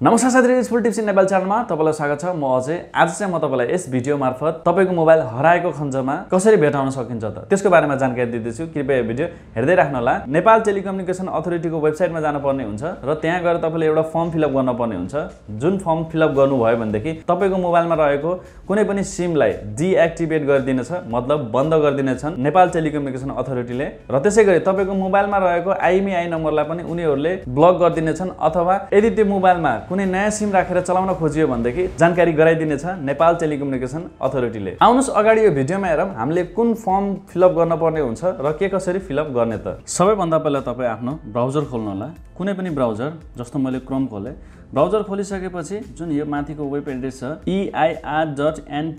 नमस्कार साथीहरु, फुल tips in Nepal च्यानलमा तपाईलाई स्वागत छ। म अझै आज चाहिँ म तपाईलाई यस भिडियो मार्फत तपाईको मोबाइल हराएको खण्डमा कसरी भेटाउन सकिन्छ त त्यसको बारेमा जानकारी दिदैछु। कृपया यो भिडियो हेर्दै राख्नु होला। नेपाल टेलिकम्युनिकेसन अथोरिटीको वेबसाइटमा जानुपर्ने हुन्छ र त्यहाँ गएर तपाईले एउटा फर्म फिलअप गर्नुपर्ने हुन्छ। जुन फर्म फिलअप गर्नुभयो भनेदेखि तपाईको मोबाइलमा रहेको कुनै पनि सिमलाई डिएक्टिभेट गरिदिनेछ, मतलब बन्द गरिदिनेछन् नेपाल टेलिकम्युनिकेसन अथोरिटीले। र त्यसैगरी तपाईको मोबाइलमा रहेको आइएमईआई नम्बरलाई पनि उनीहरूले ब्लक गरिदिनेछन्, अथवा यदि त्यो मोबाइलमा कुनै नयाँ सिम राखेर चलाउन खोजियो भनेदेखि जानकारी गराइदिनेछ नेपाल टेलिकम्युनिकेसन अथोरिटीले। आउनुस् अगाडि यो भिडियोमा हेरौँ हामीले कुन फर्म फिलअप गर्नुपर्ने हुन्छ र के कसरी फिलअप गर्ने त। सबैभन्दा पहिला तपाईँ आफ्नो ब्राउजर खोल्नु होला। कुनै पनि ब्राउजर, जस्तो मैले क्रोम खोले। ब्राउजर खोलिसकेपछि जुन यो माथिको वेब एड्रेस छ eir.nta.gov.np,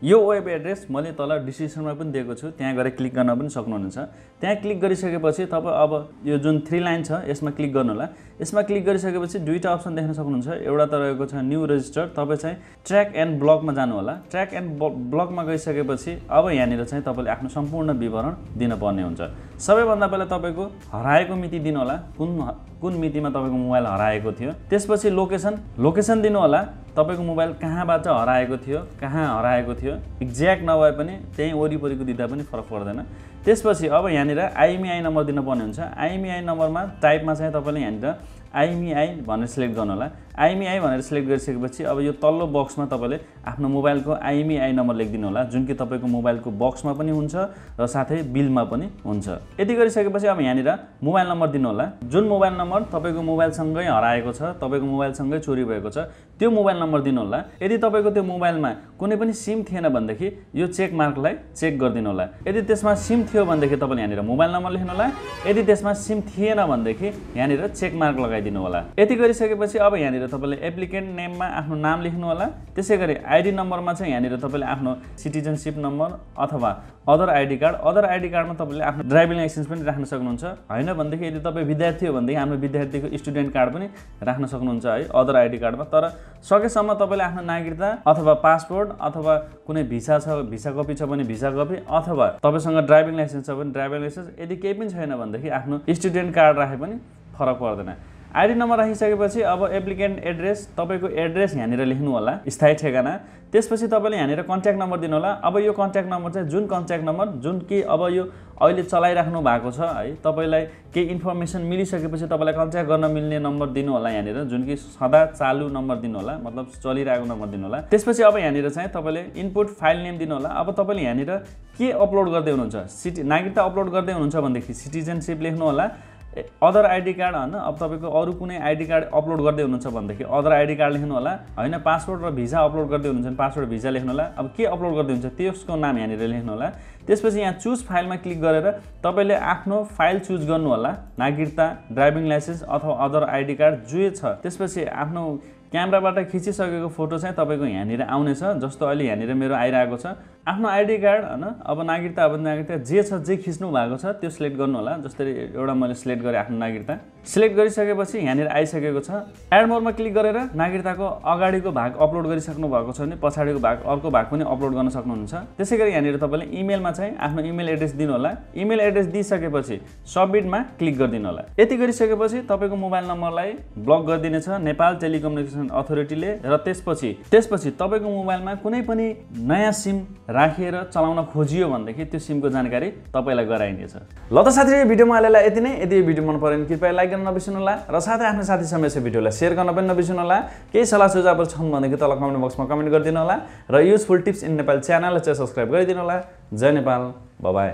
यो वेब एड्रेस मैले तल डिस्क्रिप्सनमा पनि दिएको छु, त्यहाँ गएर क्लिक गर्न पनि सक्नुहुनेछ। त्यहाँ क्लिक गरिसकेपछि तपाईँ अब यो जुन 3 लाइन छ यसमा क्लिक गर्नु होला। यसमा क्लिक गरिसकेपछि दुईटा अप्सन देख्न सक्नुहुन्छ। एउटा त रहेको छ न्यू रेजिस्टर, तपाईँ चाहिँ ट्र्याक एन्ड ब्लकमा जानु होला। ट्र्याक एन्ड ब्लकमा गइसकेपछि अब यहाँनिर चाहिँ तपाईँले आफ्नो सम्पूर्ण विवरण दिनुपर्ने हुन्छ। सबैभन्दा पहिला तपाईँको हराएको मिति दिनु होला, कुन मितिमा तपाईँको मोबाइल हराएको थियो। त्यसपछि लोकेसन दिनु होला, तपाईको मोबाइल कहाँबाट हराएको थियो, कहाँ हराएको थियो। एक्ज्याक्ट नभए पनि त्यही वरिपरिको दिँदा पनि फरक पर्दैन। त्यसपछि अब यहाँनिर आइएमईआई नम्बर दिनुपर्ने हुन्छ। आइएमईआई नम्बरमा टाइपमा चाहिँ तपाईँले यहाँनिर आइएमईआई भनेर सिलेक्ट गर्नु होला। आइएमईआई भनेर सिलेक्ट गरिसकेपछि अब यो तल्लो बक्समा तपाईँले आफ्नो मोबाइलको आइएमईआई नम्बर लेखिदिनु होला, जुन कि तपाईँको मोबाइलको बक्समा पनि हुन्छ र साथै बिलमा पनि हुन्छ। यति गरिसकेपछि अब यहाँनिर मोबाइल नम्बर दिनु होला। जुन मोबाइल नम्बर तपाईँको मोबाइलसँगै हराएको छ, तपाईँको मोबाइलसँगै चोरी भएको छ, त्यो मोबाइल नम्बर दिनु होला। यदि तपाईँको त्यो मोबाइलमा कुनै पनि सिम थिएन भनेदेखि यो चेक मार्कलाई चेक गरिदिनु होला। यदि त्यसमा सिम थियो भनेदेखि तपाईँले यहाँनिर मोबाइल नम्बर लेख्नु होला। यदि त्यसमा सिम थिएन भनेदेखि यहाँनिर चेक मार्क लगाइदिनु होला। यति गरिसकेपछि अब यहाँनिर तपाईले एप्लिकेन्ट नेममा आफ्नो नाम लेख्नु होला। त्यसैगरी आइडी नम्बरमा चाहिँ यहाँनिर तपाईले आफ्नो सिटिजनशिप नम्बर अथवा अदर आइडी कार्डमा तपाईले आफ्नो ड्राइभिङ लाइसेन्स पनि राख्न सक्नुहुन्छ। हैन भनेदेखि यदि तपाईँ विद्यार्थी हो भनेदेखि आफ्नो विद्यार्थीको स्टुडेन्ट कार्ड पनि राख्न सक्नुहुन्छ है अदर आइडी कार्डमा। तर सकेसम्म तपाईले आफ्नो नागरिकता अथवा पासपोर्ट अथवा कुनै भिसा छ, भिसा कपी छ भने भिसा कपी, अथवा तपाईसँग ड्राइभिङ लाइसेन्स छ भने ड्राइभिङ लाइसेन्स, यदि केही पनि छैन भनेदेखि आफ्नो स्टुडेन्ट कार्ड राखे पनि फरक पर्दैन। आइडी नम्बर राखिसकेपछि अब एप्लिकेन्ट एड्रेस, तपाईँको एड्रेस यहाँनिर लेख्नु होला, स्थायी ठेगाना। त्यसपछि तपाईँले यहाँनिर कन्ट्याक्ट नम्बर दिनु होला। अब यो कन्ट्याक्ट नम्बर चाहिँ जुन कन्ट्याक्ट नम्बर जुन कि अब यो अहिले चलाइराख्नु भएको छ है, तपाईँलाई केही इन्फर्मेसन मिलिसकेपछि तपाईँलाई कन्ट्याक्ट गर्न मिल्ने नम्बर दिनु होला यहाँनिर, जुन कि सदा चालु नम्बर दिनु होला, मतलब चलिरहेको नम्बर दिनु होला। त्यसपछि अब यहाँनिर चाहिँ तपाईँले इनपुट फाइल नेम दिनु होला। अब तपाईँले यहाँनिर के अपलोड गर्दै हुनुहुन्छ, नागरिकता अपलोड गर्दै हुनुहुन्छ भनेदेखि सिटिजनशिप लेख्नु होला। अदर आइडी कार्ड हैन, अब तपाईको अरु कुनै आइडी कार्ड अपलोड गर्दै हुनुहुन्छ भनेदेखि अदर आइडी कार्ड लेख्नु होला। हैन पासपोर्ट र भिसा अपलोड गर्दै हुनुहुन्छ भने पासपोर्ट भिसा लेख्नु होला। अब के अपलोड गर्दै हुनुहुन्छ त्यसको नाम यहाँनिर लेख्नु होला। त्यसपछि यहाँ चुज फाइलमा क्लिक गरेर तपाईले आफ्नो फाइल चुज गर्नु होला, नागरिकता, ड्राइभिङ लाइसेन्स अथवा अदर आइडी कार्ड जे छ। त्यसपछि आफ्नो क्यामेराबाट खिचिसकेको फोटो चाहिँ तपाईको यहाँनिर आउनेछ, जस्तो अहिले यहाँनिर मेरो आइरहेको छ। आफ्नो आइडी कार्ड हैन, अब नागरिकता जे छ, जे खिच्नु भएको छ त्यो सिलेक्ट गर्नु होला। जस्तै एउटा मैले सिलेक्ट गरे आफ्नो नागरिकता। सिलेक्ट गरिसकेपछि यहाँनिर आइसकेको छ। एड मोरमा क्लिक गरेर नागरिकताको अगाडिको भाग अपलोड गरिसक्नु भएको छ भने पछाडिको भाग अर्को भाग पनि अपलोड गर्न सक्नुहुन्छ। त्यसैगरी यहाँनिर तपाईले इमेलमा चाहिँ आफ्नो इमेल एड्रेस दिनु होला। इमेल एड्रेस दिइसकेपछि सबमिटमा क्लिक गरिदिनु होला। यति गरिसकेपछि तपाईको मोबाइल नम्बरलाई ब्लक गरिदिनेछ नेपाल टेलिकम्युनिकेसन अथोरिटीले। र त्यसपछि तपाईको मोबाइलमा कुनै पनि नयाँ सिम राखेर चलाउन खोजियो भनेदेखि त्यो सिमको जानकारी तपाईलाई गराइनेछ। ल त साथीहरु, यो भिडियोमा अहिलेलाई यति नै। यदि यो भिडियो मन पऱ्यो भने कृपया लाइक गर्न नबिर्सनु होला र साथै आफ्नो साथीसँग यस भिडियोलाई शेयर गर्न पनि नबिर्सनु होला। केही सल्लाह सुझावहरु छन् भनेदेखि तल कमेन्ट बक्समा कमेन्ट गरिदिनु होला र युजफुल टिप्स इन नेपाल च्यानललाई चाहिँ सब्स्क्राइब गरिदिनु होला। जय नेपाल, बाइ बाइ।